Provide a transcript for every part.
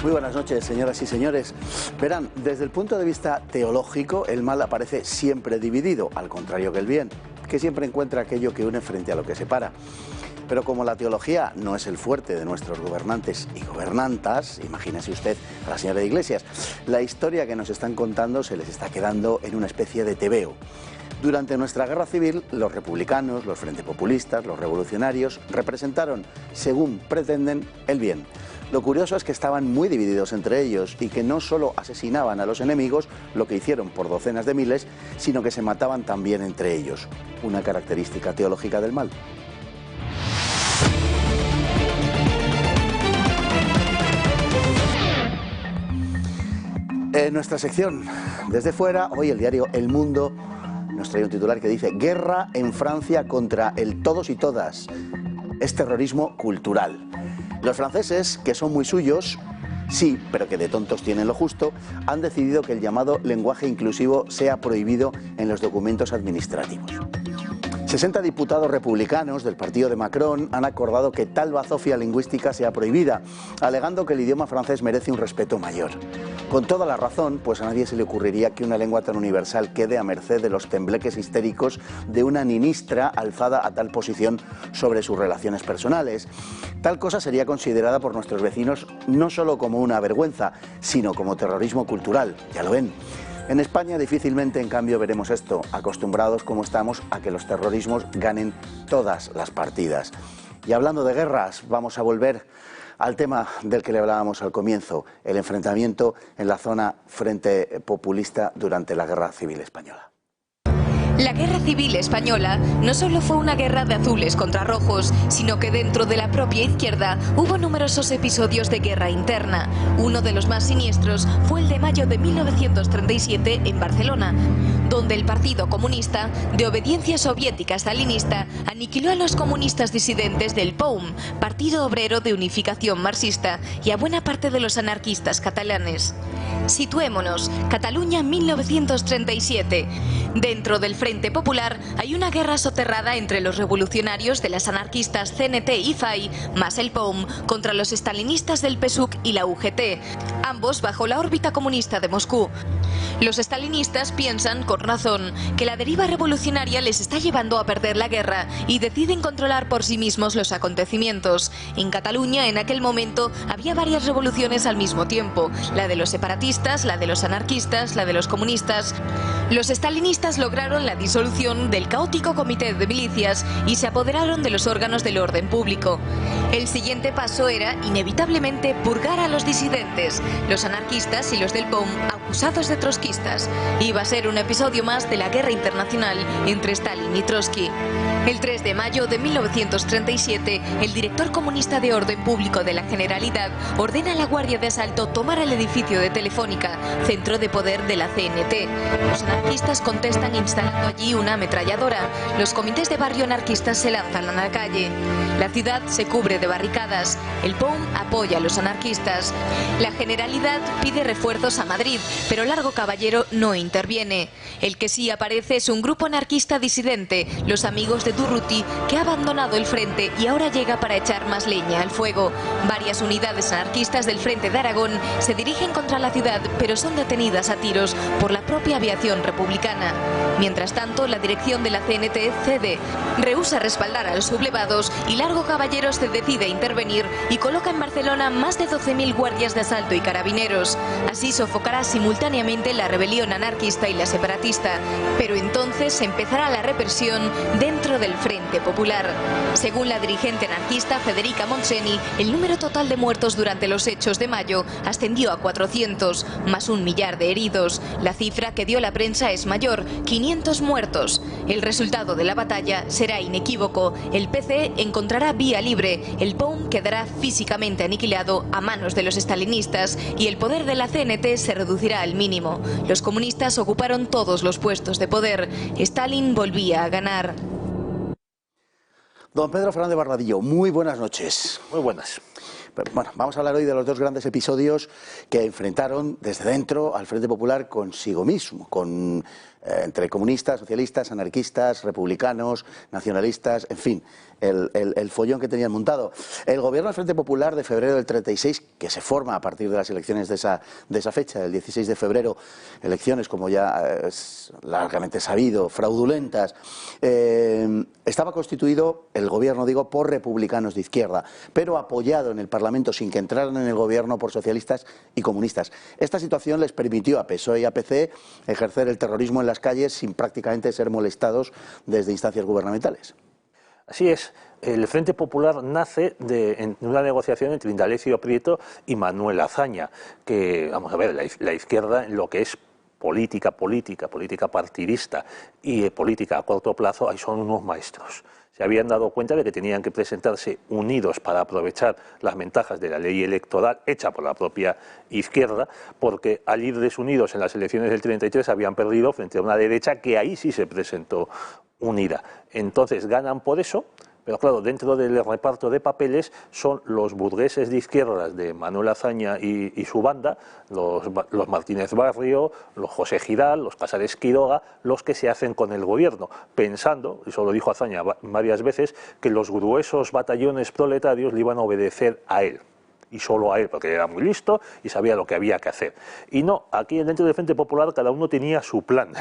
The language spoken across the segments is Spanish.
Muy buenas noches, señoras y señores. Verán, desde el punto de vista teológico, el mal aparece siempre dividido, al contrario que el bien, que siempre encuentra aquello que une frente a lo que separa. Pero como la teología no es el fuerte de nuestros gobernantes y gobernantas, imagínese usted a la señora de Iglesias, la historia que nos están contando se les está quedando en una especie de tebeo. Durante nuestra guerra civil, los republicanos, los frente populistas, los revolucionarios representaron, según pretenden, el bien. Lo curioso es que estaban muy divididos entre ellos y que no solo asesinaban a los enemigos, lo que hicieron por docenas de miles, sino que se mataban también entre ellos. Una característica teológica del mal. En nuestra sección Desde Fuera, hoy el diario El Mundo nos trae un titular que dice: guerra en Francia contra el todos y todas. Es terrorismo cultural. Los franceses, que son muy suyos, sí, pero que de tontos tienen lo justo, han decidido que el llamado lenguaje inclusivo sea prohibido en los documentos administrativos. 60 diputados republicanos del partido de Macron han acordado que tal bazofia lingüística sea prohibida, alegando que el idioma francés merece un respeto mayor. Con toda la razón, pues a nadie se le ocurriría que una lengua tan universal quede a merced de los tembleques histéricos de una ministra alzada a tal posición sobre sus relaciones personales. Tal cosa sería considerada por nuestros vecinos no solo como una vergüenza, sino como terrorismo cultural, ya lo ven. En España difícilmente, en cambio, veremos esto, acostumbrados como estamos a que los terrorismos ganen todas las partidas. Y hablando de guerras, vamos a volver al tema del que le hablábamos al comienzo, el enfrentamiento en la zona frente populista durante la Guerra Civil Española. La Guerra Civil Española no solo fue una guerra de azules contra rojos, sino que dentro de la propia izquierda hubo numerosos episodios de guerra interna. Uno de los más siniestros fue el de mayo de 1937 en Barcelona, donde el Partido Comunista, de obediencia soviética stalinista, aniquiló a los comunistas disidentes del POUM, Partido Obrero de Unificación Marxista, y a buena parte de los anarquistas catalanes. Situémonos, Cataluña 1937. Dentro del Frente Popular hay una guerra soterrada entre los revolucionarios de las anarquistas CNT y FAI, más el POUM, contra los estalinistas del PSUC y la UGT, ambos bajo la órbita comunista de Moscú. Los estalinistas piensan, con razón, que la deriva revolucionaria les está llevando a perder la guerra y deciden controlar por sí mismos los acontecimientos. En Cataluña, en aquel momento, había varias revoluciones al mismo tiempo, la de los separatistas, la de los anarquistas, la de los comunistas. Los estalinistas lograron la disolución del caótico comité de milicias y se apoderaron de los órganos del orden público. El siguiente paso era, inevitablemente, purgar a los disidentes, los anarquistas y los del POUM, acusados de trotskistas. Iba a ser un episodio más de la guerra internacional entre Stalin y Trotsky. El 3 de mayo de 1937, el director comunista de Orden Público de la Generalidad ordena a la Guardia de Asalto tomar el edificio de Telefónica, centro de poder de la CNT. Los anarquistas contestan instalando allí una ametralladora. Los comités de barrio anarquistas se lanzan a la calle. La ciudad se cubre de barricadas. El POUM apoya a los anarquistas. La Generalidad pide refuerzos a Madrid, pero Largo Caballero no interviene. El que sí aparece es un grupo anarquista disidente, los amigos de Durruti, que ha abandonado el frente y ahora llega para echar más leña al fuego. Varias unidades anarquistas del Frente de Aragón se dirigen contra la ciudad, pero son detenidas a tiros por la propia aviación republicana. Mientras tanto, la dirección de la CNT cede, rehúsa respaldar a los sublevados y Largo Caballero se decide a intervenir y coloca en Barcelona más de 12.000 guardias de asalto y carabineros. Así sofocará simultáneamente la rebelión anarquista y la separatista, pero entonces empezará la represión dentro del Frente Popular. Según la dirigente anarquista Federica Montseny, el número total de muertos durante los hechos de mayo ascendió a 400, más 1 millar de heridos. La cifra que dio la prensa es mayor, 500 muertos. El resultado de la batalla será inequívoco. El PC encontrará vía libre, el POUM quedará físicamente aniquilado a manos de los estalinistas y el poder de la CNT se reducirá al mínimo. Los comunistas ocuparon todos los puestos de poder. Stalin volvía a ganar. Don Pedro Fernández Barbadillo, muy buenas noches. Muy buenas. Bueno, vamos a hablar hoy de los dos grandes episodios que enfrentaron desde dentro al Frente Popular consigo mismo, entre comunistas, socialistas, anarquistas, republicanos, nacionalistas, en fin. el follón que tenían montado. El gobierno del Frente Popular de febrero del 36, que se forma a partir de las elecciones de esa fecha, del 16 de febrero, elecciones como ya es largamente sabido, fraudulentas, estaba constituido el gobierno, digo, por republicanos de izquierda, pero apoyado en el Parlamento sin que entraran en el gobierno por socialistas y comunistas. Esta situación les permitió a PSOE y a PC ejercer el terrorismo en las calles sin prácticamente ser molestados desde instancias gubernamentales. Así es, el Frente Popular nace en una negociación entre Indalecio Prieto y Manuel Azaña, que, vamos a ver, la izquierda en lo que es política partidista y política a corto plazo, ahí son unos maestros. Se habían dado cuenta de que tenían que presentarse unidos para aprovechar las ventajas de la ley electoral hecha por la propia izquierda, porque al ir desunidos en las elecciones del 33 habían perdido frente a una derecha que ahí sí se presentó unida. Entonces ganan por eso, pero claro, dentro del reparto de papeles son los burgueses de izquierdas de Manuel Azaña y su banda, los Martínez Barrio, los José Giral, los Casares Quiroga, los que se hacen con el gobierno, pensando, y eso lo dijo Azaña varias veces, que los gruesos batallones proletarios le iban a obedecer a él. Y solo a él, porque era muy listo y sabía lo que había que hacer. Y no, aquí dentro del Frente Popular cada uno tenía su plan,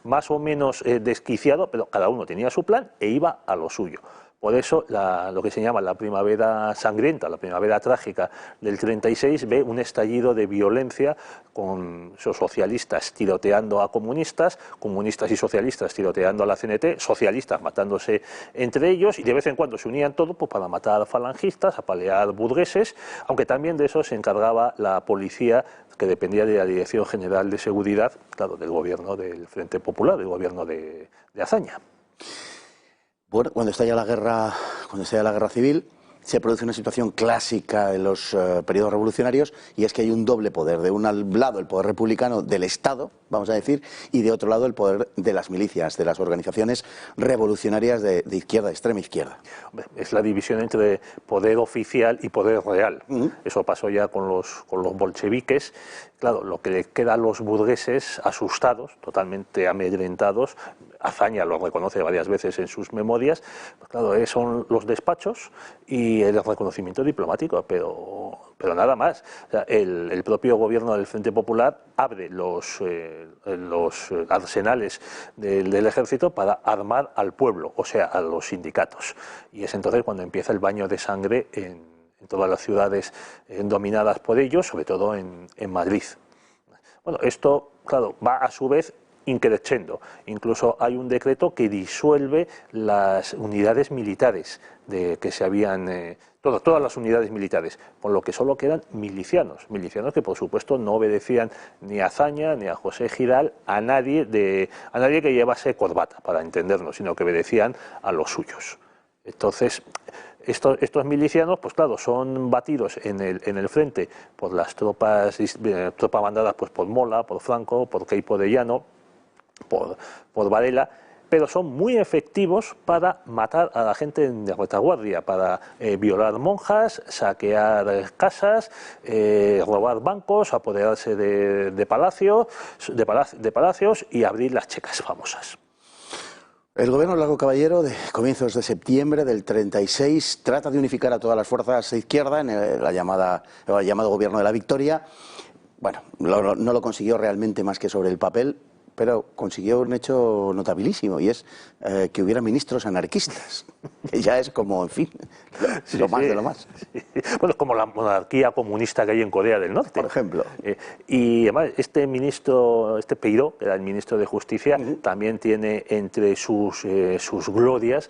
más o menos desquiciado, pero cada uno tenía su plan e iba a lo suyo. Por eso lo que se llama la primavera sangrienta, la primavera trágica del 36, ve un estallido de violencia con esos socialistas tiroteando a comunistas, comunistas y socialistas tiroteando a la CNT, socialistas matándose entre ellos y de vez en cuando se unían todos pues, para matar falangistas, apalear burgueses, aunque también de eso se encargaba la policía que dependía de la Dirección General de Seguridad, claro, del gobierno del Frente Popular, del gobierno de Azaña. Bueno, cuando estalla la guerra civil, se produce una situación clásica en los periodos revolucionarios, y es que hay un doble poder. De un lado el poder republicano del Estado, vamos a decir, y de otro lado el poder de las milicias, de las organizaciones revolucionarias de izquierda, de extrema izquierda. Es la división entre poder oficial y poder real. Eso pasó ya con los bolcheviques. Claro, lo que le queda a los burgueses asustados, totalmente amedrentados, Azaña lo reconoce varias veces en sus memorias, pues claro, son los despachos y el reconocimiento diplomático, pero nada más. O sea, el propio gobierno del Frente Popular abre los arsenales del ejército para armar al pueblo, o sea, a los sindicatos. Y es entonces cuando empieza el baño de sangre en todas las ciudades dominadas por ellos, sobre todo en Madrid. Bueno, esto, claro, va a su vez increciendo. Incluso hay un decreto que disuelve las unidades militares que se habían... todas las unidades militares, por lo que solo quedan milicianos que por supuesto no obedecían ni a Azaña ni a José Giral, a nadie que llevase corbata, para entendernos, sino que obedecían a los suyos. Entonces, estos milicianos, pues claro, son batidos en el frente por las tropas bandadas pues, por Mola, por Franco, por Queipo de Llano, por Varela, pero son muy efectivos para matar a la gente de retaguardia, para violar monjas, saquear casas, robar bancos, apoderarse de palacios y abrir las checas famosas. El gobierno Largo Caballero, de comienzos de septiembre del 36, trata de unificar a todas las fuerzas de izquierda en el llamado Gobierno de la Victoria. Bueno, no lo consiguió realmente más que sobre el papel, pero consiguió un hecho notabilísimo, y es que hubiera ministros anarquistas, que ya es como, en fin, lo más de lo más. Sí. Bueno, es como la monarquía comunista que hay en Corea del Norte. Por ejemplo. Y además, este ministro, Peiró, que era el ministro de Justicia, también tiene entre sus glorias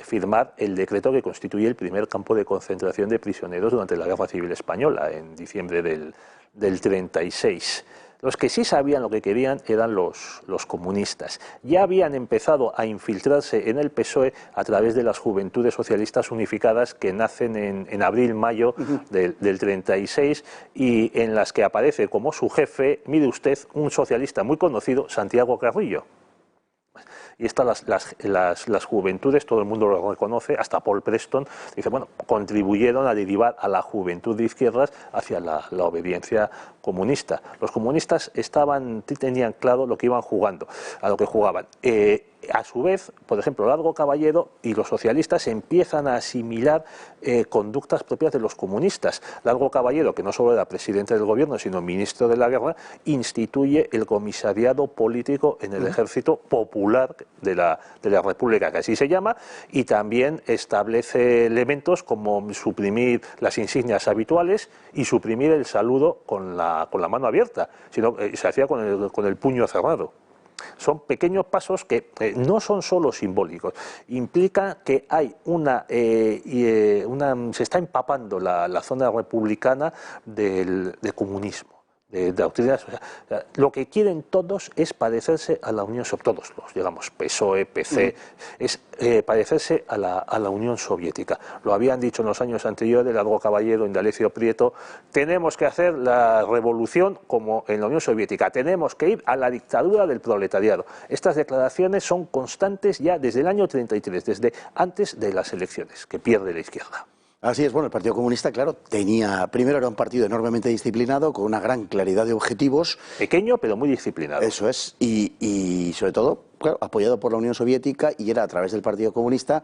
firmar el decreto que constituye el primer campo de concentración de prisioneros durante la Guerra Civil Española, en diciembre del 36. Los que sí sabían lo que querían eran los comunistas. Ya habían empezado a infiltrarse en el PSOE a través de las Juventudes Socialistas Unificadas, que nacen en abril-mayo del 36, y en las que aparece como su jefe, mire usted, un socialista muy conocido, Santiago Carrillo. Y estas las juventudes, todo el mundo lo reconoce, hasta Paul Preston dice, bueno, contribuyeron a derivar a la juventud de izquierdas hacia la obediencia comunista. Los comunistas tenían claro lo que iban jugando, a lo que jugaban. a su vez, por ejemplo, Largo Caballero y los socialistas empiezan a asimilar conductas propias de los comunistas. Largo Caballero, que no solo era presidente del gobierno, sino ministro de la guerra, instituye el comisariado político en el Ejército Popular de la República, que así se llama, y también establece elementos como suprimir las insignias habituales y suprimir el saludo con la mano abierta, sino se hacía con el puño cerrado. Son pequeños pasos que no son solo simbólicos, implica que hay se está empapando la zona republicana del comunismo, de doctrinas. O sea, lo que quieren todos es parecerse a la Unión Soviética, todos los, digamos, PSOE, PC, es parecerse a la Unión Soviética. Lo habían dicho en los años anteriores, Largo Caballero, Indalecio Prieto: tenemos que hacer la revolución como en la Unión Soviética, tenemos que ir a la dictadura del proletariado. Estas declaraciones son constantes ya desde el año 33, desde antes de las elecciones, que pierde la izquierda. Así es, bueno, el Partido Comunista, claro, primero era un partido enormemente disciplinado, con una gran claridad de objetivos. Pequeño, pero muy disciplinado. Eso es, y sobre todo, claro, apoyado por la Unión Soviética, y era a través del Partido Comunista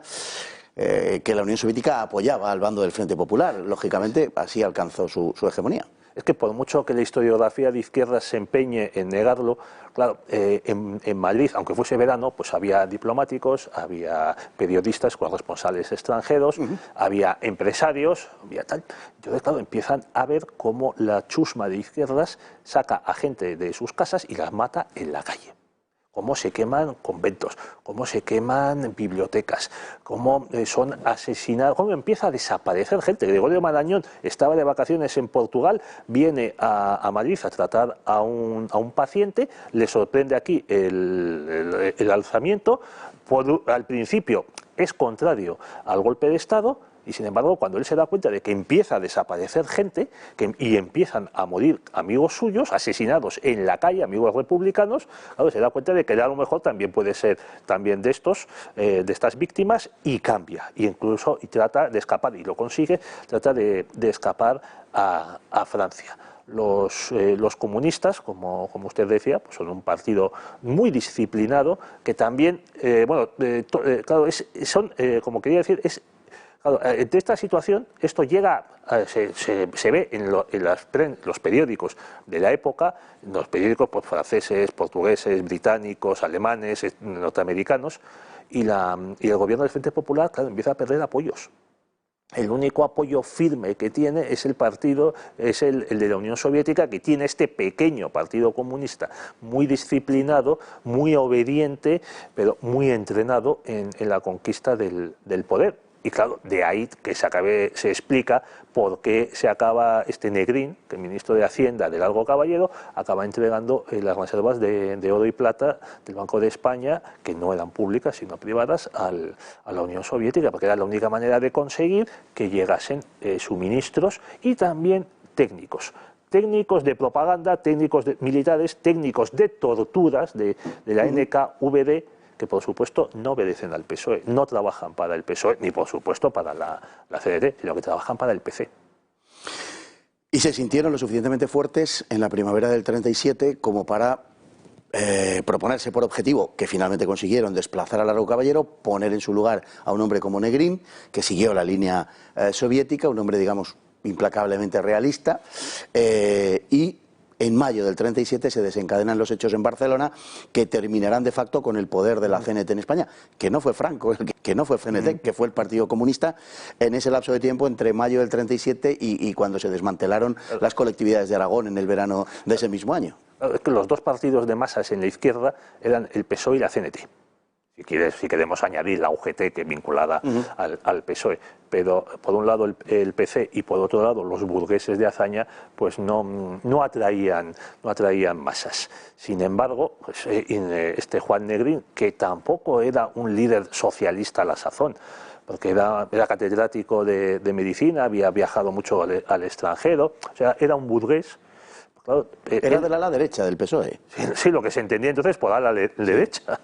que la Unión Soviética apoyaba al bando del Frente Popular. Lógicamente, así alcanzó su hegemonía. Es que por mucho que la historiografía de izquierdas se empeñe en negarlo, claro, en Madrid, aunque fuese verano, pues había diplomáticos, había periodistas, corresponsales extranjeros, había empresarios, había tal. Entonces, claro, empiezan a ver cómo la chusma de izquierdas saca a gente de sus casas y las mata en la calle. Cómo se queman conventos, cómo se queman bibliotecas, cómo son asesinados, cómo empieza a desaparecer gente. Gregorio Marañón estaba de vacaciones en Portugal, viene a Madrid a tratar a un paciente, le sorprende aquí el alzamiento. Al principio es contrario al golpe de Estado, y sin embargo, cuando él se da cuenta de que empieza a desaparecer gente y empiezan a morir amigos suyos, asesinados en la calle, amigos republicanos, claro, se da cuenta de que a lo mejor también puede ser también de estas víctimas, y cambia, y trata de escapar, y lo consigue, trata de escapar a Francia. Los comunistas, como usted decía, pues son un partido muy disciplinado, que también, claro, como quería decir, claro, de esta situación, esto llega, se ve en los periódicos de la época, en los periódicos pues, franceses, portugueses, británicos, alemanes, norteamericanos, y el gobierno del Frente Popular, claro, empieza a perder apoyos. El único apoyo firme que tiene es el de la Unión Soviética, que tiene este pequeño partido comunista muy disciplinado, muy obediente, pero muy entrenado en la conquista del poder. Y claro, de ahí que se explica por qué se acaba Negrín, que el ministro de Hacienda de Largo Caballero, acaba entregando las reservas de oro y plata del Banco de España, que no eran públicas sino privadas, a la Unión Soviética, porque era la única manera de conseguir que llegasen suministros y también técnicos de propaganda, técnicos militares, técnicos de torturas de la NKVD, que por supuesto no obedecen al PSOE, no trabajan para el PSOE, ni por supuesto para la CDT, sino que trabajan para el PC. Y se sintieron lo suficientemente fuertes en la primavera del 37 como para proponerse por objetivo, que finalmente consiguieron, desplazar a Largo Caballero, poner en su lugar a un hombre como Negrín, que siguió la línea soviética, un hombre, digamos, implacablemente realista, y en mayo del 37 se desencadenan los hechos en Barcelona, que terminarán de facto con el poder de la CNT en España, que no fue Franco, que no fue CNT, que fue el Partido Comunista, en ese lapso de tiempo entre mayo del 37 y cuando se desmantelaron las colectividades de Aragón en el verano de ese mismo año. Es que los dos partidos de masas en la izquierda eran el PSOE y la CNT. Si queremos añadir la UGT, que es vinculada al PSOE, pero por un lado el PC y por otro lado los burgueses de Azaña, pues no atraían masas. Sin embargo, pues, Juan Negrín, que tampoco era un líder socialista a la sazón, porque era catedrático de medicina, había viajado mucho al extranjero, o sea, era un burgués. Claro, era del ala derecha del PSOE. Sí, lo que se entendía entonces por ala derecha.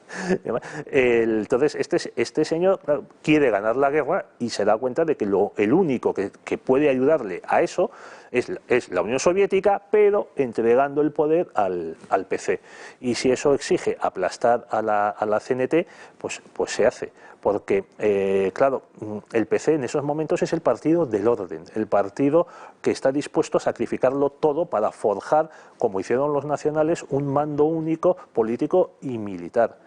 Entonces, este señor, claro, quiere ganar la guerra y se da cuenta de que el único que puede ayudarle a eso es la Unión Soviética, pero entregando el poder al PC. Y si eso exige aplastar a la CNT, pues se hace. Porque, claro, el PC en esos momentos es el partido del orden, el partido que está dispuesto a sacrificarlo todo para forjar, como hicieron los nacionales, un mando único político y militar.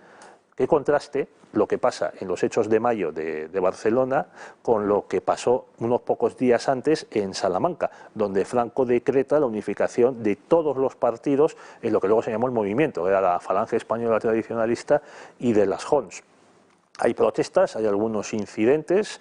Qué contraste lo que pasa en los hechos de mayo de Barcelona con lo que pasó unos pocos días antes en Salamanca, donde Franco decreta la unificación de todos los partidos en lo que luego se llamó el movimiento, era la Falange Española Tradicionalista y de las JONS. Hay protestas, hay algunos incidentes,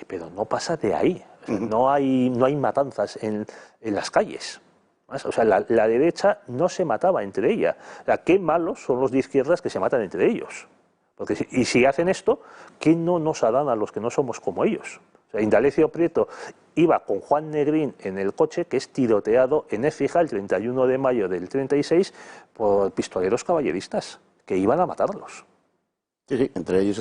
pero no pasa de ahí. O sea, no hay matanzas en las calles. O sea, la derecha no se mataba entre ella. O sea, qué malos son los de izquierdas que se matan entre ellos. Porque si hacen esto, ¿qué no nos harán a los que no somos como ellos? O sea, Indalecio Prieto iba con Juan Negrín en el coche, que es tiroteado en Écija el 31 de mayo del 36 por pistoleros caballeristas, que iban a matarlos. Sí, entre ellos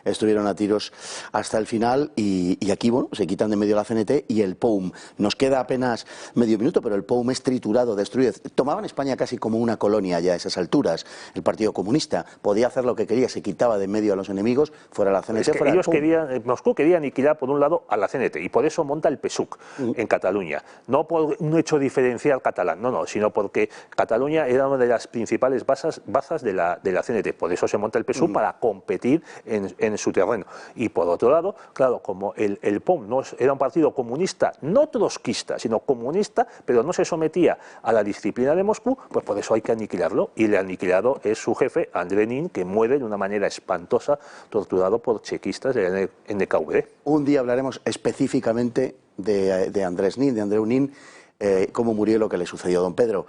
estuvieron a tiros hasta el final y aquí, bueno, se quitan de medio la CNT y el POUM. Nos queda apenas medio minuto, pero el POUM es triturado, destruido. Tomaban España casi como una colonia ya a esas alturas. El Partido Comunista podía hacer lo que quería, se quitaba de medio a los enemigos, fuera la CNT, es que fuera ellos el POUM. Moscú quería aniquilar por un lado a la CNT y por eso monta el PSUC en Cataluña. No por un hecho diferencial catalán, no, sino porque Cataluña era una de las principales bazas de la CNT. Por eso se monta el PSUC para competir en su terreno. Y por otro lado, claro, como el POUM era un partido comunista, no trotskista, sino comunista, pero no se sometía a la disciplina de Moscú, pues por eso hay que aniquilarlo. Y el aniquilado es su jefe, André Nin, que muere de una manera espantosa, torturado por chequistas del NKVD. Un día hablaremos específicamente de Andrés Nin, de Andreu Nin, cómo murió y lo que le sucedió a don Pedro.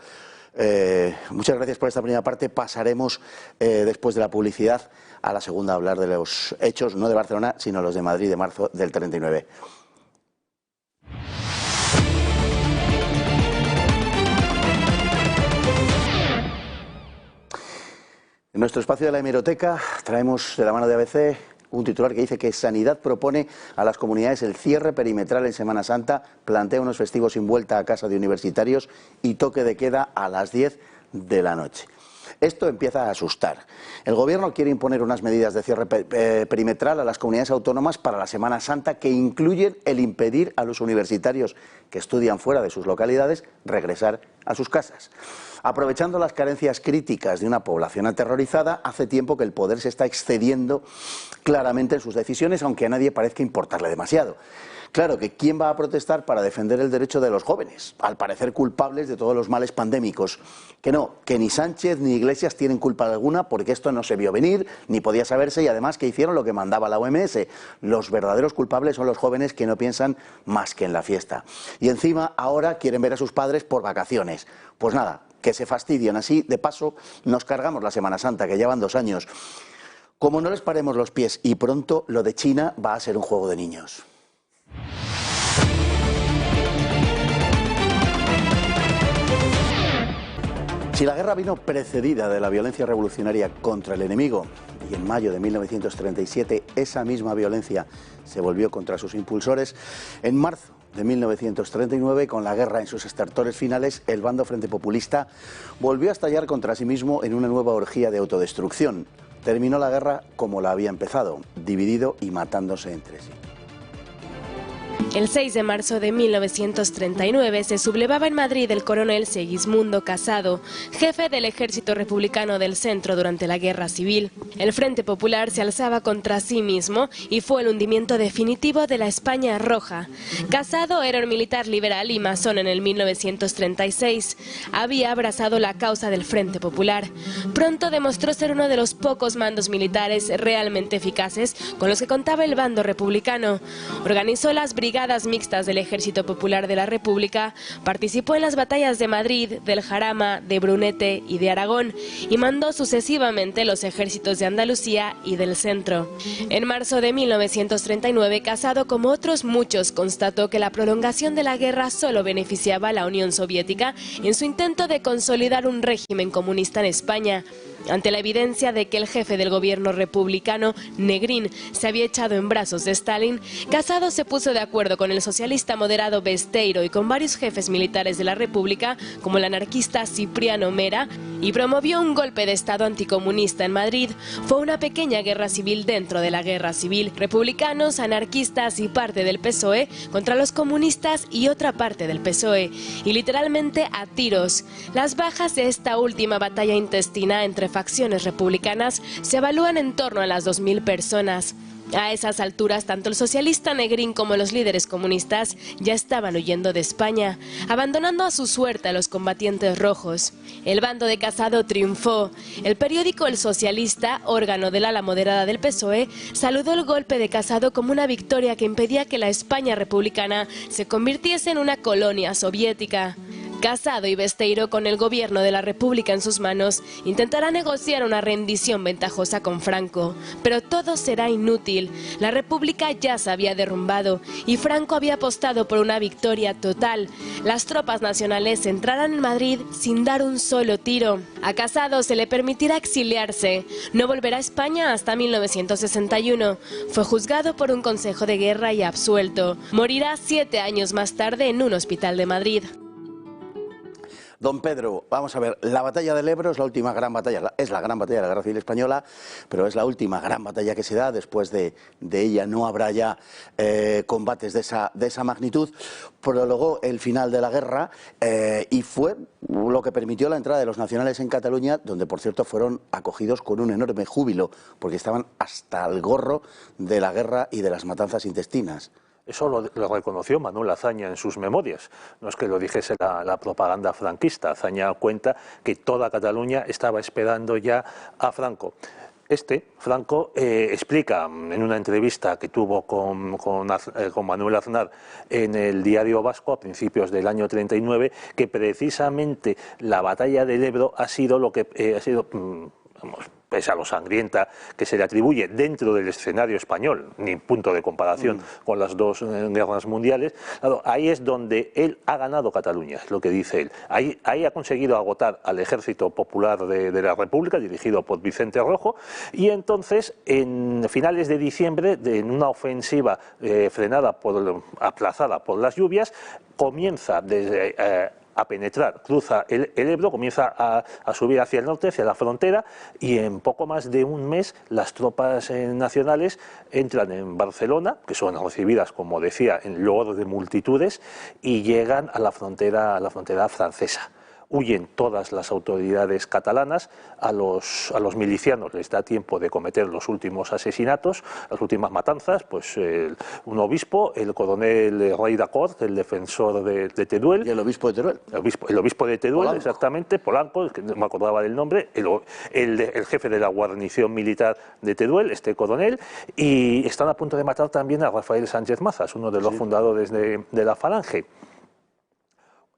Muchas gracias por esta primera parte. Pasaremos después de la publicidad a la segunda a hablar de los hechos, no de Barcelona, sino los de Madrid de marzo del 39. En nuestro espacio de la hemeroteca traemos de la mano de ABC un titular que dice que Sanidad propone a las comunidades el cierre perimetral en Semana Santa, plantea unos festivos sin vuelta a casa de universitarios y toque de queda a las 10 de la noche. Esto empieza a asustar. El Gobierno quiere imponer unas medidas de cierre perimetral a las comunidades autónomas para la Semana Santa que incluyen el impedir a los universitarios que estudian fuera de sus localidades regresar a sus casas. Aprovechando las carencias críticas de una población aterrorizada, hace tiempo que el poder se está excediendo claramente en sus decisiones, aunque a nadie parezca importarle demasiado. Claro que ¿quién va a protestar para defender el derecho de los jóvenes? Al parecer culpables de todos los males pandémicos. Que no, que ni Sánchez ni Iglesias tienen culpa alguna porque esto no se vio venir, ni podía saberse y además que hicieron lo que mandaba la OMS. Los verdaderos culpables son los jóvenes que no piensan más que en la fiesta. Y encima ahora quieren ver a sus padres por vacaciones. Pues nada, que se fastidian así. De paso nos cargamos la Semana Santa, que llevan 2 años. Como no les paremos los pies y pronto lo de China va a ser un juego de niños. Si la guerra vino precedida de la violencia revolucionaria contra el enemigo y en mayo de 1937 esa misma violencia se volvió contra sus impulsores, en marzo de 1939, con la guerra en sus estertores finales, el bando Frente Populista volvió a estallar contra sí mismo en una nueva orgía de autodestrucción. Terminó la guerra como la había empezado, dividido y matándose entre sí. El 6 de marzo de 1939 se sublevaba en Madrid el coronel Segismundo Casado, jefe del ejército republicano del centro durante la Guerra Civil. El Frente Popular se alzaba contra sí mismo y fue el hundimiento definitivo de la España roja. Casado era un militar liberal y masón en el 1936. Había abrazado la causa del Frente Popular. Pronto demostró ser uno de los pocos mandos militares realmente eficaces con los que contaba el bando republicano. Organizó las brigadas Brigadas Mixtas del Ejército Popular de la República, participó en las batallas de Madrid, del Jarama, de Brunete y de Aragón, y mandó sucesivamente los ejércitos de Andalucía y del centro. En marzo de 1939, Casado, como otros muchos, constató que la prolongación de la guerra solo beneficiaba a la Unión Soviética en su intento de consolidar un régimen comunista en España. Ante la evidencia de que el jefe del gobierno republicano, Negrín, se había echado en brazos de Stalin, Casado se puso de acuerdo con el socialista moderado Besteiro y con varios jefes militares de la República, como el anarquista Cipriano Mera, y promovió un golpe de Estado anticomunista en Madrid. Fue una pequeña guerra civil dentro de la guerra civil. Republicanos, anarquistas y parte del PSOE contra los comunistas y otra parte del PSOE, y literalmente a tiros. Las bajas de esta última batalla intestina entre facciones republicanas se evalúan en torno a las 2000 personas. A esas alturas, tanto el socialista Negrín como los líderes comunistas ya estaban huyendo de España, abandonando a su suerte a los combatientes rojos. El bando de Casado triunfó. El periódico El Socialista, órgano del ala moderada del PSOE, saludó el golpe de Casado como una victoria que impedía que la España republicana se convirtiese en una colonia soviética. Casado y Besteiro, con el gobierno de la República en sus manos, intentarán negociar una rendición ventajosa con Franco, pero todo será inútil. La República ya se había derrumbado y Franco había apostado por una victoria total. Las tropas nacionales entrarán en Madrid sin dar un solo tiro. A Casado se le permitirá exiliarse. No volverá a España hasta 1961. Fue juzgado por un consejo de guerra y absuelto. Morirá 7 años más tarde en un hospital de Madrid. Don Pedro, vamos a ver, la batalla del Ebro es la última gran batalla, es la gran batalla de la Guerra Civil Española, pero es la última gran batalla que se da. Después de ella no habrá ya combates de esa magnitud. Prologó el final de la guerra y fue lo que permitió la entrada de los nacionales en Cataluña, donde por cierto fueron acogidos con un enorme júbilo, porque estaban hasta el gorro de la guerra y de las matanzas intestinas. Eso lo reconoció Manuel Azaña en sus memorias. No es que lo dijese la propaganda franquista. Azaña cuenta que toda Cataluña estaba esperando ya a Franco. Franco explica en una entrevista que tuvo con Manuel Aznar en el Diario Vasco a principios del año 39, que precisamente la batalla del Ebro ha sido lo que ha sido, pese a lo sangrienta que se le atribuye dentro del escenario español, ni punto de comparación con las dos guerras mundiales, claro, ahí es donde él ha ganado Cataluña, es lo que dice él. Ahí ha conseguido agotar al Ejército Popular de la República, dirigido por Vicente Rojo, y entonces, en finales de diciembre, en una ofensiva aplazada por las lluvias, comienza desde a penetrar, cruza el Ebro, comienza a subir hacia el norte, hacia la frontera, y en poco más de un mes las tropas nacionales entran en Barcelona, que son recibidas, como decía, en loor de multitudes, y llegan a la frontera francesa. Huyen todas las autoridades catalanas, a los milicianos les da tiempo de cometer los últimos asesinatos, las últimas matanzas, pues un obispo, el coronel Rey d'Acord, el defensor de Teruel. ¿Y el obispo de Teruel? El obispo de Teruel, Polanco. Exactamente, Polanco, que no me acordaba del nombre, el jefe de la guarnición militar de Teruel, coronel, y están a punto de matar también a Rafael Sánchez Mazas, uno de los fundadores de la Falange.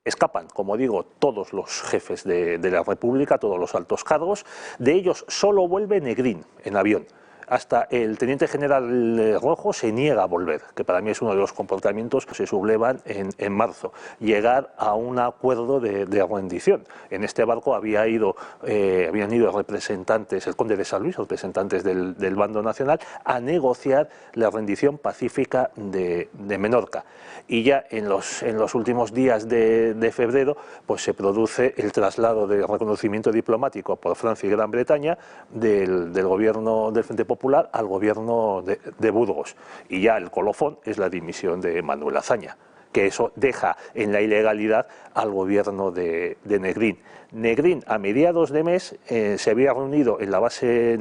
Escapan, como digo, todos los jefes de la República, todos los altos cargos. De ellos solo vuelve Negrín en avión. Hasta el teniente general Rojo se niega a volver, que para mí es uno de los comportamientos que se sublevan en marzo. Llegar a un acuerdo de rendición. En este barco habían ido representantes, el conde de San Luis, representantes del bando nacional, a negociar la rendición pacífica de Menorca. Y ya en los últimos días de febrero, pues se produce el traslado de reconocimiento diplomático por Francia y Gran Bretaña del gobierno del Frente Popular al gobierno de Burgos, y ya el colofón es la dimisión de Manuel Azaña, que eso deja en la ilegalidad al gobierno de Negrín. Negrín, a mediados de mes, se había reunido en la base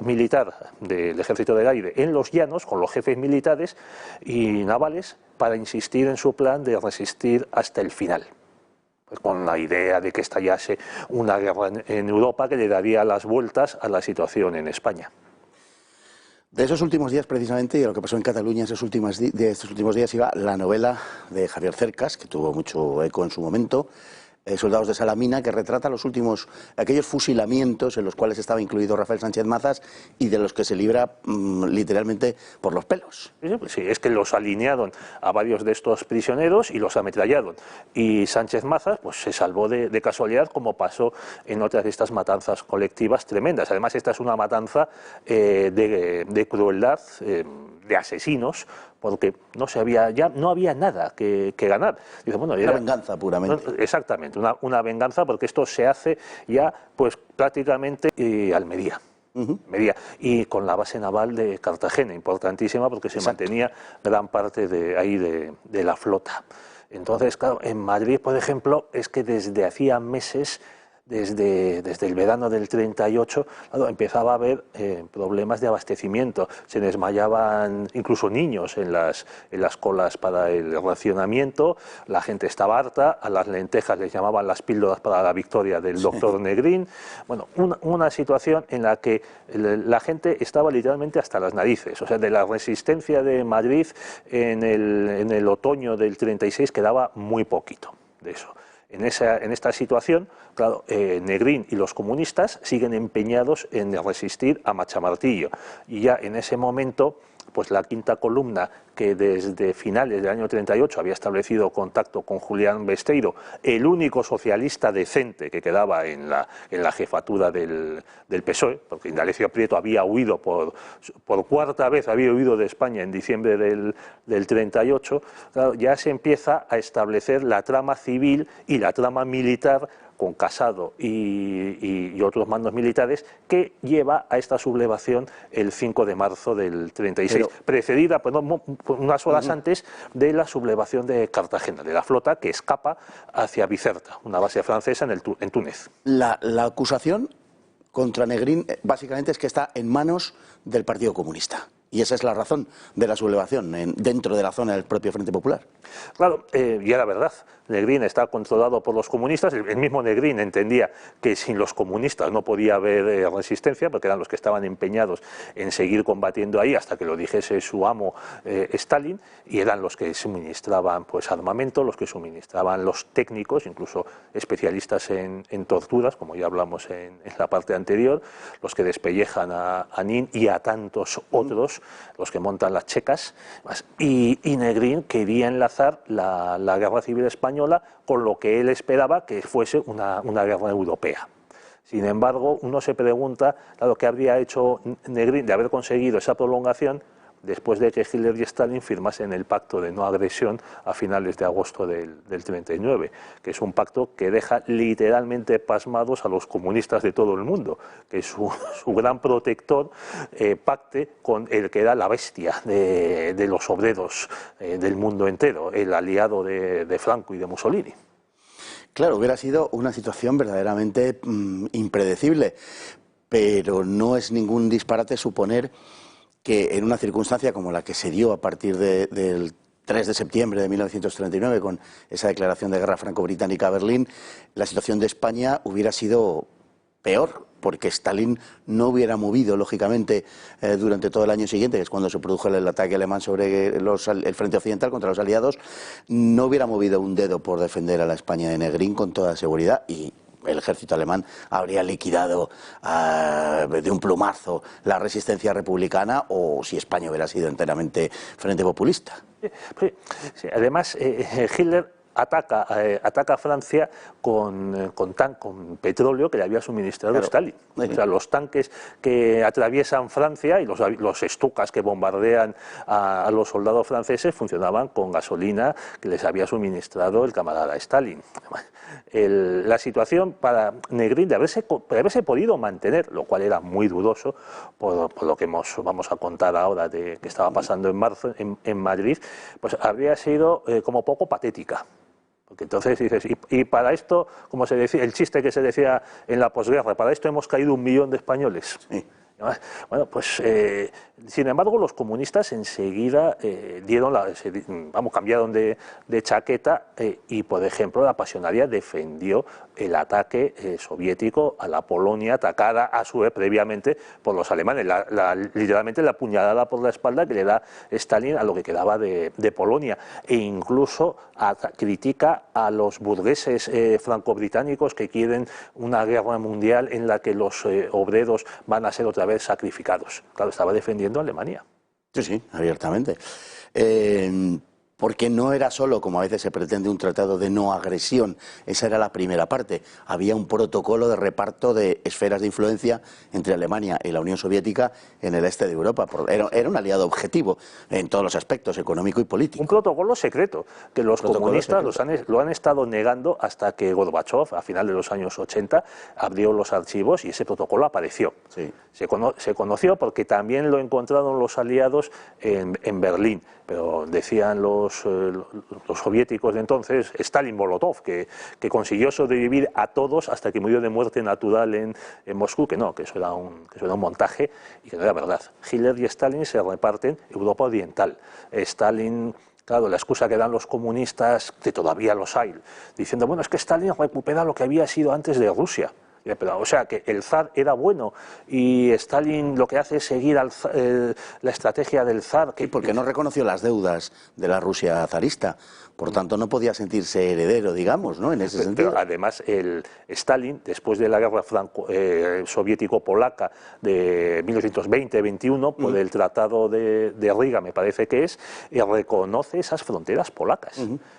militar del Ejército del Aire en Los Llanos con los jefes militares y navales para insistir en su plan de resistir hasta el final, con la idea de que estallase una guerra en Europa que le daría las vueltas a la situación en España. De esos últimos días, precisamente, y de lo que pasó en Cataluña de estos últimos días, iba la novela de Javier Cercas, que tuvo mucho eco en su momento, Soldados de Salamina, que retrata aquellos fusilamientos en los cuales estaba incluido Rafael Sánchez Mazas y de los que se libra literalmente por los pelos. Sí, es que los alinearon a varios de estos prisioneros y los ametrallaron. Y Sánchez Mazas pues, se salvó de casualidad, como pasó en otras de estas matanzas colectivas tremendas. Además, esta es una matanza de crueldad, de asesinos, porque no había nada que ganar. Dice, bueno, una venganza puramente. Exactamente, una venganza, porque esto se hace ya pues prácticamente Almería. Y con la base naval de Cartagena, importantísima porque se mantenía gran parte de la flota. Entonces, claro, en Madrid, por ejemplo, es que desde hacía meses, desde el verano del 38, claro, empezaba a haber problemas de abastecimiento. Se desmayaban incluso niños en las colas para el racionamiento, la gente estaba harta, a las lentejas les llamaban las píldoras para la victoria del doctor Negrín. Bueno, una situación en la que la gente estaba literalmente hasta las narices. O sea, de la resistencia de Madrid en el otoño del 36 quedaba muy poquito de eso. En esta situación, claro, Negrín y los comunistas siguen empeñados en resistir a machamartillo. Y ya en ese momento, pues la quinta columna, que desde finales del año 38 había establecido contacto con Julián Besteiro, el único socialista decente que quedaba en la jefatura del PSOE, porque Indalecio Prieto había huido por cuarta vez, había huido de España en diciembre del 38, claro, ya se empieza a establecer la trama civil y la trama militar con Casado y otros mandos militares, que lleva a esta sublevación el 5 de marzo del 36, precedida unas horas antes de la sublevación de Cartagena, de la flota que escapa hacia Bizerta, una base francesa en Túnez. La acusación contra Negrín básicamente es que está en manos del Partido Comunista. Y esa es la razón de la sublevación dentro de la zona del propio Frente Popular. Claro, y era verdad. Negrín está controlado por los comunistas. El mismo Negrín entendía que sin los comunistas no podía haber resistencia, porque eran los que estaban empeñados en seguir combatiendo ahí hasta que lo dijese su amo Stalin, y eran los que suministraban pues armamento, los que suministraban los técnicos, incluso especialistas en torturas, como ya hablamos en la parte anterior, los que despellejan a Nin y a tantos otros, los que montan las checas. Y Negrín quería enlazar la guerra civil española con lo que él esperaba que fuese una guerra europea. Sin embargo, uno se pregunta, claro, qué habría hecho Negrín de haber conseguido esa prolongación después de que Hitler y Stalin firmasen el pacto de no agresión a finales de agosto del 39, que es un pacto que deja literalmente pasmados a los comunistas de todo el mundo, que su gran protector pacte con el que era la bestia de los obreros del mundo entero, el aliado de Franco y de Mussolini. Claro, hubiera sido una situación verdaderamente impredecible, pero no es ningún disparate suponer que en una circunstancia como la que se dio a partir del 3 de septiembre de 1939, con esa declaración de guerra franco-británica a Berlín, la situación de España hubiera sido peor, porque Stalin no hubiera movido, lógicamente, durante todo el año siguiente, que es cuando se produjo el ataque alemán sobre el frente occidental contra los aliados, no hubiera movido un dedo por defender a la España de Negrín con toda seguridad, y el ejército alemán habría liquidado de un plumazo la resistencia republicana, o si España hubiera sido enteramente frente populista. Sí, además, Hitler ataca a Francia con petróleo que le había suministrado Stalin. O sea, los tanques que atraviesan Francia y los Stukas que bombardean a los soldados franceses funcionaban con gasolina que les había suministrado el camarada Stalin. La situación para Negrín de haberse podido mantener, lo cual era muy dudoso por lo que vamos a contar ahora de que estaba pasando en marzo en Madrid, pues habría sido como poco patética. Porque entonces dices, y para esto, como se decía, el chiste que se decía en la posguerra, para esto hemos caído 1 millón de españoles. Sí. Bueno, pues sin embargo los comunistas enseguida cambiaron de chaqueta y, por ejemplo, la pasionaria defendió el ataque soviético a la Polonia atacada a su vez previamente por los alemanes, literalmente la puñalada por la espalda que le da Stalin a lo que quedaba de Polonia, e incluso critica a los burgueses franco-británicos que quieren una guerra mundial en la que los obreros van a ser otra vez sacrificados. Claro, estaba defendiendo a Alemania. Sí, sí, abiertamente. Porque no era solo, como a veces se pretende, un tratado de no agresión. Esa era la primera parte. Había un protocolo de reparto de esferas de influencia entre Alemania y la Unión Soviética en el este de Europa. Era un aliado objetivo en todos los aspectos, económico y político. Un protocolo secreto, que los comunistas lo han estado negando hasta que Gorbachev, a final de los años 80, abrió los archivos y ese protocolo apareció. Sí. Se conoció porque también lo encontraron los aliados en Berlín, pero decían los soviéticos de entonces, Stalin-Molotov, que consiguió sobrevivir a todos hasta que murió de muerte natural en Moscú, que no, que eso era un montaje y que no era verdad. Hitler y Stalin se reparten Europa Oriental. Stalin... Claro, la excusa que dan los comunistas, que todavía los hay, diciendo, bueno, es que Stalin recupera lo que había sido antes de Rusia. Pero, o sea, que el zar era bueno y Stalin lo que hace es seguir la estrategia del zar. Sí, porque no reconoció las deudas de la Rusia zarista. Por tanto, no podía sentirse heredero, digamos, ¿no? En ese sentido. Pero además, Stalin, después de la guerra soviético-polaca de 1920-21, por el Tratado de Riga, me parece que es, reconoce esas fronteras polacas.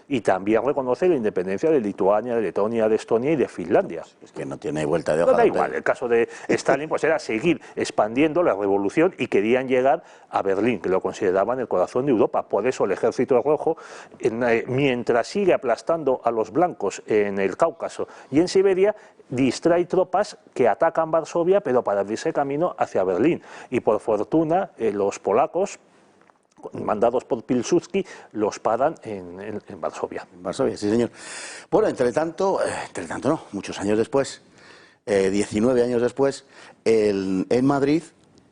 Y también reconoce la independencia de Lituania, de Letonia, de Estonia y de Finlandia. Es que no tiene vuelta de hoja. No, da igual, el caso de Stalin pues era seguir expandiendo la revolución y querían llegar a Berlín, que lo consideraban el corazón de Europa. Por eso el Ejército Rojo, mientras sigue aplastando a los blancos en el Cáucaso y en Siberia, distrae tropas que atacan Varsovia, pero para abrirse camino hacia Berlín. Y por fortuna, los polacos, mandados por Pilsudski, los paran en Varsovia. En Varsovia, sí, señor. Bueno, entre tanto no, muchos años después, 19 años después, en Madrid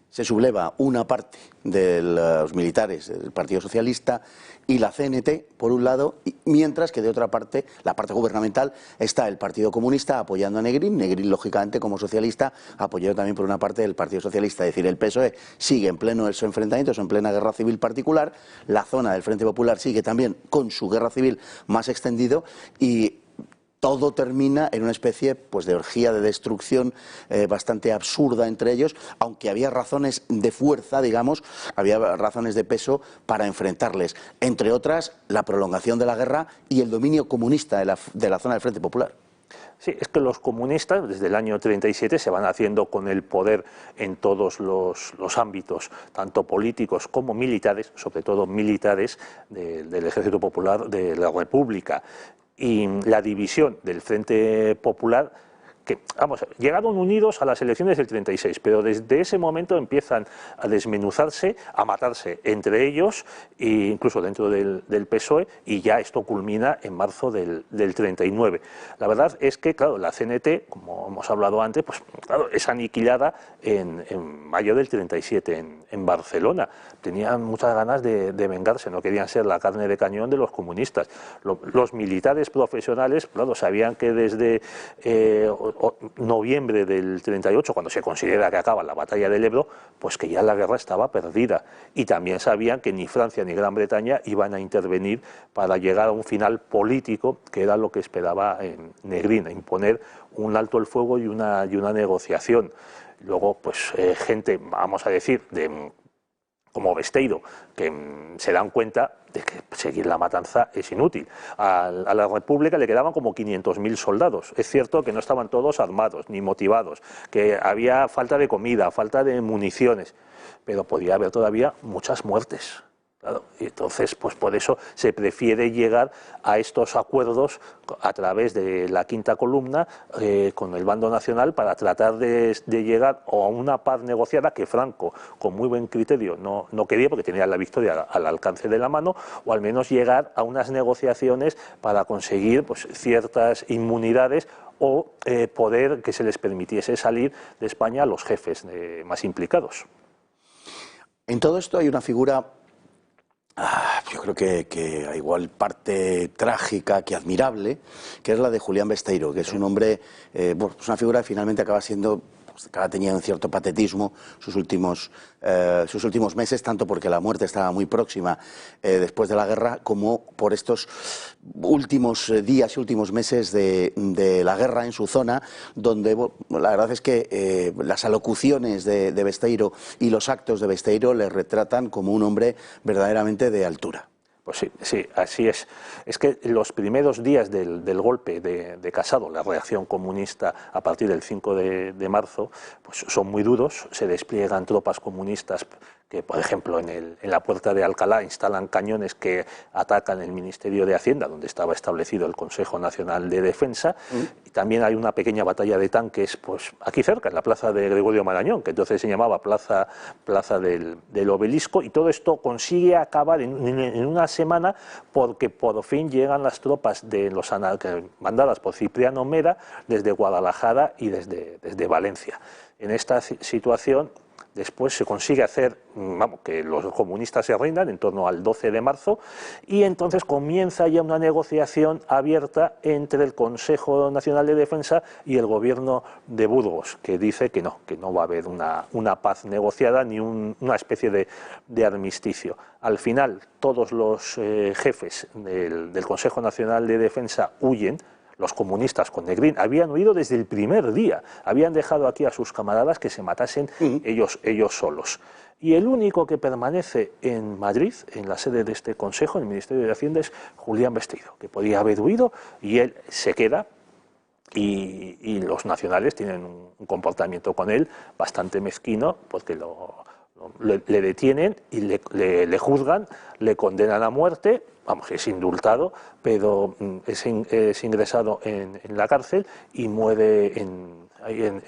se subleva una parte de los militares del Partido Socialista y la CNT, por un lado, mientras que de otra parte, la parte gubernamental, está el Partido Comunista apoyando a Negrín, lógicamente, como socialista, apoyado también por una parte del Partido Socialista. Es decir, el PSOE sigue en pleno esos enfrentamientos, en plena guerra civil particular, la zona del Frente Popular sigue también con su guerra civil más extendido y todo termina en una especie pues, de orgía de destrucción bastante absurda entre ellos, aunque había razones de fuerza, digamos, había razones de peso para enfrentarles. Entre otras, la prolongación de la guerra y el dominio comunista de la zona del Frente Popular. Sí, es que los comunistas desde el año 37 se van haciendo con el poder en todos los ámbitos, tanto políticos como militares, sobre todo militares del Ejército Popular de la República. Y la división del Frente Popular, que, vamos, llegaron unidos a las elecciones del 36, pero desde ese momento empiezan a desmenuzarse, a matarse entre ellos, e incluso dentro del PSOE, y ya esto culmina en marzo del 39. La verdad es que, claro, la CNT, como hemos hablado antes, pues claro, es aniquilada en mayo del 37 en Barcelona. Tenían muchas ganas de vengarse, no querían ser la carne de cañón de los comunistas. Los militares profesionales, claro, sabían que desde noviembre del 38, cuando se considera que acaba la batalla del Ebro, pues que ya la guerra estaba perdida. Y también sabían que ni Francia ni Gran Bretaña iban a intervenir para llegar a un final político, que era lo que esperaba Negrín, imponer un alto el fuego y una negociación. Luego, pues gente, vamos a decir, como Besteiro, que se dan cuenta de que seguir la matanza es inútil. A la República le quedaban como 500.000 soldados. Es cierto que no estaban todos armados ni motivados, que había falta de comida, falta de municiones, pero podía haber todavía muchas muertes. Claro, y Y entonces, pues por eso se prefiere llegar a estos acuerdos a través de la quinta columna con el bando nacional para tratar de llegar a una paz negociada que Franco, con muy buen criterio, no quería porque tenía la victoria al alcance de la mano, o al menos llegar a unas negociaciones para conseguir pues, ciertas inmunidades o poder que se les permitiese salir de España a los jefes más implicados. En todo esto hay una figura, yo creo que a igual parte trágica que admirable, que es la de Julián Besteiro, que es un hombre, es una figura que finalmente acaba teniendo un cierto patetismo sus últimos meses, tanto porque la muerte estaba muy próxima después de la guerra, como por estos últimos días y últimos meses de la guerra en su zona, donde la verdad es que las alocuciones de Besteiro y los actos de Besteiro le retratan como un hombre verdaderamente de altura. Pues sí, así es. Es que los primeros días del golpe de Casado, la reacción comunista a partir del 5 de marzo, pues son muy duros. Se despliegan tropas comunistas que, por ejemplo, en la puerta de Alcalá instalan cañones que atacan el Ministerio de Hacienda, donde estaba establecido el Consejo Nacional de Defensa. Y también hay una pequeña batalla de tanques pues aquí cerca, en la plaza de Gregorio Marañón, que entonces se llamaba Plaza del Obelisco, y todo esto consigue acabar en una semana porque por fin llegan las tropas mandadas por Cipriano Mera desde Guadalajara y desde Valencia. En esta situación después se consigue hacer, que los comunistas se rindan en torno al 12 de marzo y entonces comienza ya una negociación abierta entre el Consejo Nacional de Defensa y el gobierno de Burgos, que dice que no va a haber una paz negociada ni una especie de armisticio. Al final todos los jefes del Consejo Nacional de Defensa huyen. Los comunistas con Negrín habían huido desde el primer día, habían dejado aquí a sus camaradas que se matasen ellos solos. Y el único que permanece en Madrid, en la sede de este Consejo, en el Ministerio de Hacienda, es Julián Besteiro, que podía haber huido y él se queda. Y los nacionales tienen un comportamiento con él bastante mezquino, porque le detienen y le juzgan, le condenan a muerte. Vamos, es indultado, pero es ingresado en la cárcel y muere en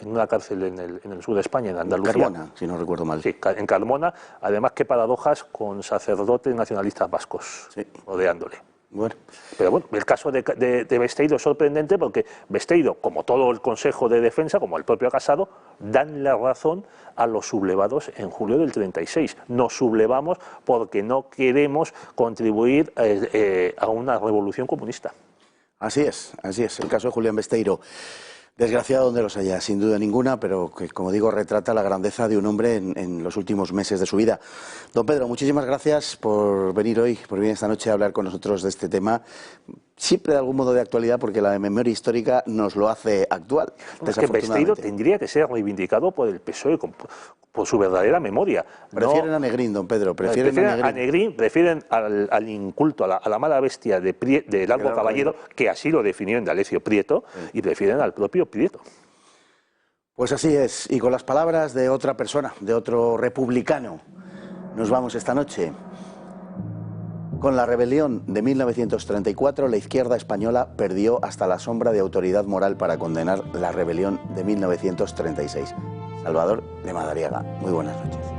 una cárcel en el sur de España, en Andalucía. Carmona, si no recuerdo mal. Sí, en Carmona. Además, qué paradojas, con sacerdotes nacionalistas vascos rodeándole. Bueno. Pero bueno, el caso de Besteiro es sorprendente porque Besteiro, como todo el Consejo de Defensa, como el propio Casado, dan la razón a los sublevados en julio del 36. Nos sublevamos porque no queremos contribuir a una revolución comunista. Así es, el caso de Julián Besteiro. Desgraciado donde los haya, sin duda ninguna, pero que, como digo, retrata la grandeza de un hombre en los últimos meses de su vida. Don Pedro, muchísimas gracias por venir hoy, por venir esta noche a hablar con nosotros de este tema, siempre de algún modo de actualidad, porque la memoria histórica nos lo hace actual. Es que Besteiro tendría que ser reivindicado por el PSOE, por su verdadera memoria. Prefieren a Negrín, don Pedro, prefieren a Negrín. Prefieren al inculto, a la mala bestia de Largo Caballero, que así lo definió en D'Alessio Prieto, y prefieren al propio Prieto. Pues así es, y con las palabras de otra persona, de otro republicano, nos vamos esta noche. Con la rebelión de 1934, la izquierda española perdió hasta la sombra de autoridad moral para condenar la rebelión de 1936. Salvador de Madariaga, muy buenas noches.